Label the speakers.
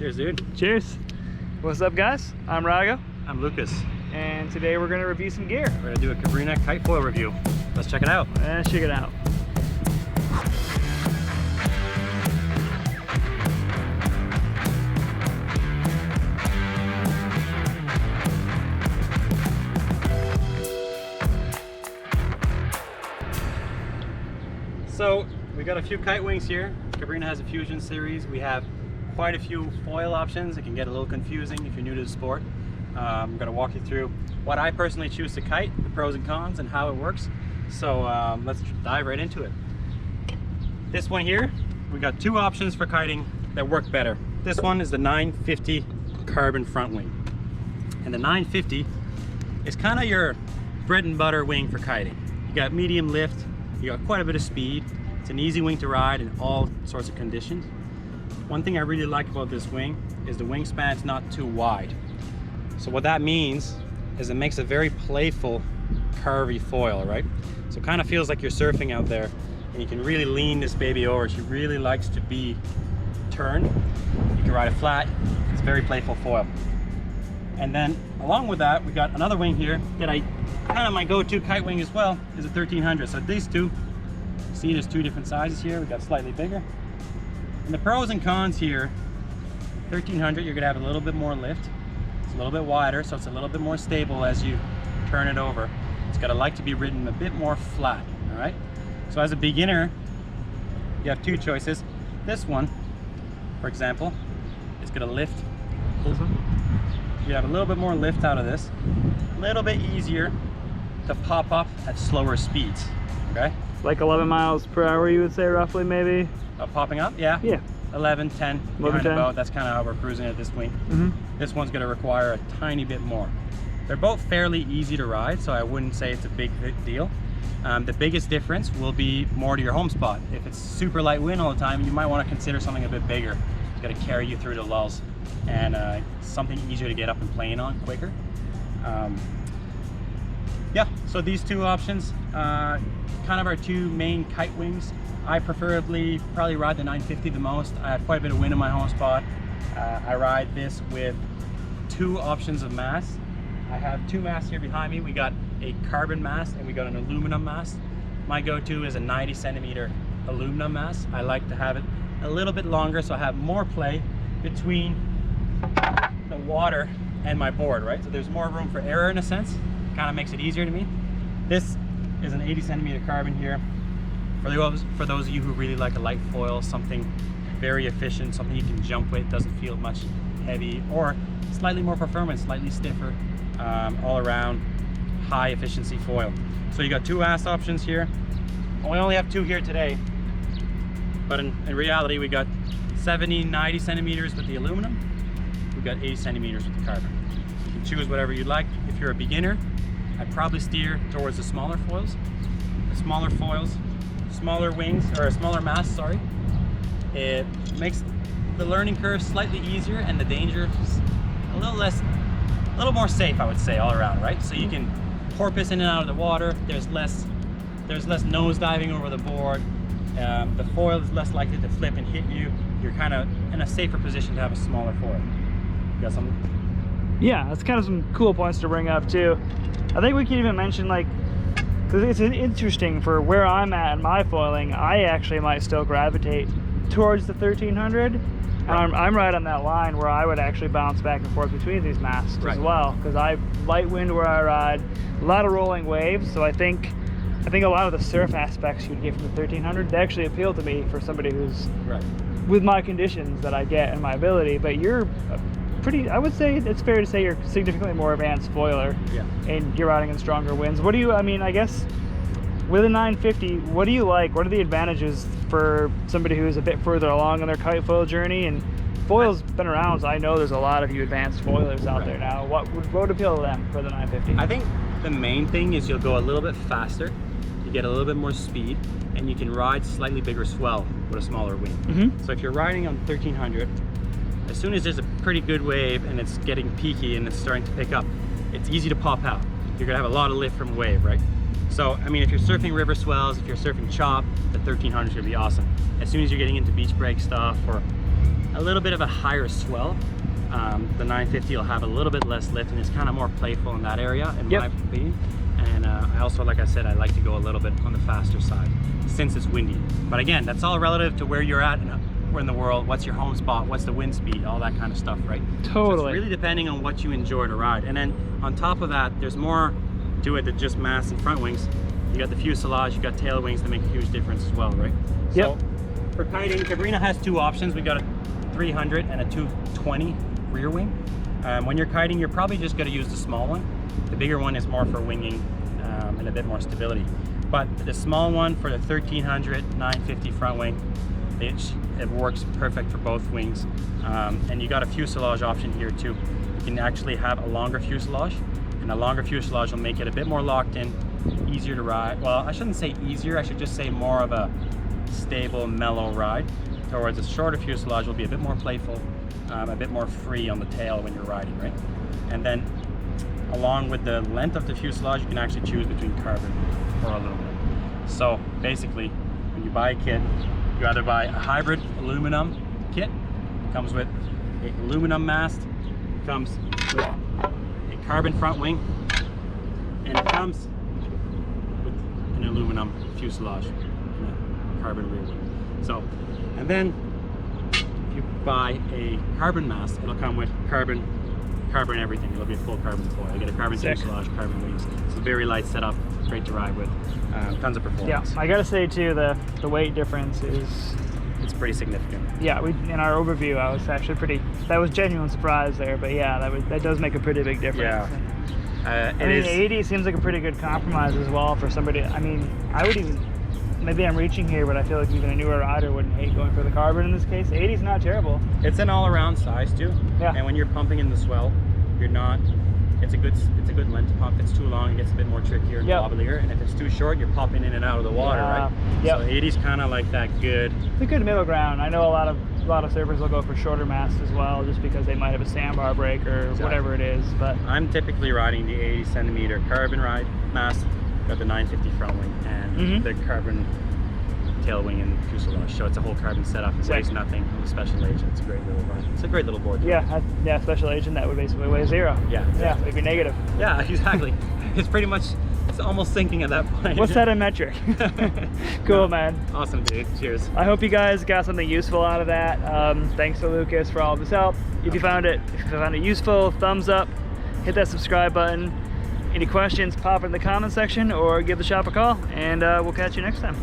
Speaker 1: Cheers, dude.
Speaker 2: Cheers. What's up, guys? I'm Rago.
Speaker 1: I'm Lucas.
Speaker 2: And today we're going to review some gear.
Speaker 1: We're going to do a Cabrinha kite foil review. Let's check it out.
Speaker 2: Let's check it out.
Speaker 1: So we got a few kite wings here. Cabrinha has a Fusion series. We have quite a few foil options. It can get a little confusing if you're new to the sport. I'm going to walk you through what I personally choose to kite, the pros and cons, and how it works. So let's dive right into it. This one here, we got two options for kiting that work better. This one is the 950 carbon front wing. And the 950 is kind of your bread and butter wing for kiting. You got medium lift, you got quite a bit of speed. It's an easy wing to ride in all sorts of conditions. One thing I really like about this wing is the wingspan's not too wide. So what that means is it makes a very playful, curvy foil, right? So it kind of feels like you're surfing out there, and you can really lean this baby over. She really likes to be turned. You can ride it flat. It's a very playful foil. And then along with that, we got another wing here that I kind of my go-to kite wing as well, is a 1300. So these two, see there's two different sizes here. We got slightly bigger. And the pros and cons here, 1300, you're gonna have a little bit more lift. It's a little bit wider, so it's a little bit more stable as you turn it over. It's gotta like to be ridden a bit more flat, all right? So as a beginner, you have two choices. This one, for example, is gonna lift. You have a little bit more lift out of this. A little bit easier to pop up at slower speeds, okay?
Speaker 2: Like 11 miles per hour, you would say, roughly, maybe?
Speaker 1: Popping up, yeah. Yeah. 11, 10, 11, 10. About. That's kind of how we're cruising at this wing. Mm-hmm. This one's going to require a tiny bit more. They're both fairly easy to ride, so I wouldn't say it's a big deal. The biggest difference will be more to your home spot. If it's super light wind all the time, you might want to consider something a bit bigger. It's going to carry you through the lulls, and something easier to get up and playing on quicker. Yeah, so these two options, kind of our two main kite wings. I preferably probably ride the 950 the most. I have quite a bit of wind in my home spot. I ride this with two options of mast. I have two masts here behind me. We got a carbon mast and we got an aluminum mast. My go-to is a 90 centimeter aluminum mast. I like to have it a little bit longer so I have more play between the water and my board, right? So there's more room for error in a sense. Kind of makes it easier to me. This is an 80 centimeter carbon here. For those of you who really like a light foil, something very efficient, something you can jump with, doesn't feel much heavy, or slightly more performance, slightly stiffer, all around high efficiency foil. So you got two mast options here. We only have two here today, but in reality we got 70, 90 centimeters with the aluminum. We've got 80 centimeters with the carbon. You can choose whatever you'd like. If you're a beginner, I'd probably steer towards the smaller foils. The smaller foils, smaller wings, or a smaller mast, sorry. It makes the learning curve slightly easier and the danger a little more safe, I would say, all around, right? So you can porpoise in and out of the water. There's less nose diving over the board. The foil is less likely to flip and hit you. You're kind of in a safer position to have a smaller foil. You got something?
Speaker 2: Yeah, that's kind of some cool points to bring up too. I think we can even mention, like, because it's interesting for where I'm at in my foiling, I actually might still gravitate towards the 1300. And I'm right on that line where I would actually bounce back and forth between these masts as well, because I light wind where I ride, a lot of rolling waves. So I think a lot of the surf aspects you'd get from the 1300, they actually appeal to me for somebody who's with my conditions that I get and my ability. But you're I would say it's fair to say you're significantly more advanced foiler, and you're riding in stronger winds. What do you, I guess with a 950, what do you like? What are the advantages for somebody who's a bit further along on their kite foil journey? And foil's been around, so I know there's a lot of you advanced foilers out there now. What would appeal to them for the 950?
Speaker 1: I think the main thing is you'll go a little bit faster, you get a little bit more speed, and you can ride slightly bigger swell with a smaller wing. So if you're riding on 1300, as soon as there's a pretty good wave and it's getting peaky and it's starting to pick up, it's easy to pop out. You're gonna have a lot of lift from a wave, right? So, I mean, if you're surfing river swells, if you're surfing chop, the 1300 is gonna be awesome. As soon as you're getting into beach break stuff or a little bit of a higher swell. The 950 will have a little bit less lift and it's kind of more playful in that area, in my opinion. And I also, like I said, I like to go a little bit on the faster side since it's windy. But again, that's all relative to where you're at in the world, what's your home spot, what's the wind speed, all that kind of stuff, right?
Speaker 2: Totally.
Speaker 1: So it's really depending on what you enjoy to ride. And then on top of that, there's more to it than just mast and front wings. You got the fuselage, you got tail wings that make a huge difference as well, right?
Speaker 2: Yep.
Speaker 1: So for kiting, Cabrinha has two options. We got a 300 and a 220 rear wing. When you're kiting, you're probably just going to use the small one. The bigger one is more for winging and a bit more stability. But the small one for the 1300 950 front wing, it works perfect for both wings. And you got a fuselage option here too. You can actually have a longer fuselage, and a longer fuselage will make it a bit more locked in, easier to ride. Well, I shouldn't say easier, I should just say more of a stable, mellow ride. Towards a shorter fuselage will be a bit more playful, a bit more free on the tail when you're riding, right? And then along with the length of the fuselage, you can actually choose between carbon or aluminum. So basically, when you buy a kit, you either buy a hybrid aluminum kit, it comes with an aluminum mast, it comes with a carbon front wing, and it comes with an aluminum fuselage and a carbon rear wing. So, and then if you buy a carbon mast, it'll come with carbon everything. It'll be a full carbon foil. You get a carbon fuselage, carbon wings. It's a very light setup, great to ride with, tons of performance.
Speaker 2: Yeah, I gotta say too, the weight difference is...
Speaker 1: It's pretty significant.
Speaker 2: Yeah, in our overview, I was actually that was genuine surprise there, but yeah, that does make a pretty big difference.
Speaker 1: Yeah.
Speaker 2: I mean, 80 seems like a pretty good compromise as well for somebody. I mean, I would even, maybe I'm reaching here, but I feel like even a newer rider wouldn't hate going for the carbon in this case. 80 is not terrible.
Speaker 1: It's an all-around size too.
Speaker 2: Yeah.
Speaker 1: And when you're pumping in the swell, it's a good length to pump. If it's too long, it gets a bit more trickier and wobblier. And if it's too short, you're popping in and out of the water, right?
Speaker 2: Yep.
Speaker 1: So 80's kind of like that good.
Speaker 2: It's a good middle ground. I know a lot of surfers will go for shorter masts as well, just because they might have a sandbar break or whatever it is. But
Speaker 1: I'm typically riding the 80 centimeter carbon ride mast, got the 950 front wing, and the carbon tail wing and fuselage. So it's a whole carbon setup. It weighs nothing. I'm a special agent. It's a great little ride. It's a great little board.
Speaker 2: Yeah, special agent, that would basically weigh 0.
Speaker 1: Yeah.
Speaker 2: Yeah, maybe negative.
Speaker 1: Yeah, exactly. It's pretty much, it's almost sinking at that point.
Speaker 2: What's that in metric? Cool, man.
Speaker 1: Awesome, dude. Cheers.
Speaker 2: I hope you guys got something useful out of that. Thanks to Lucas for all of his help. If you found it useful, thumbs up, hit that subscribe button. Any questions, pop in the comment section or give the shop a call, and we'll catch you next time.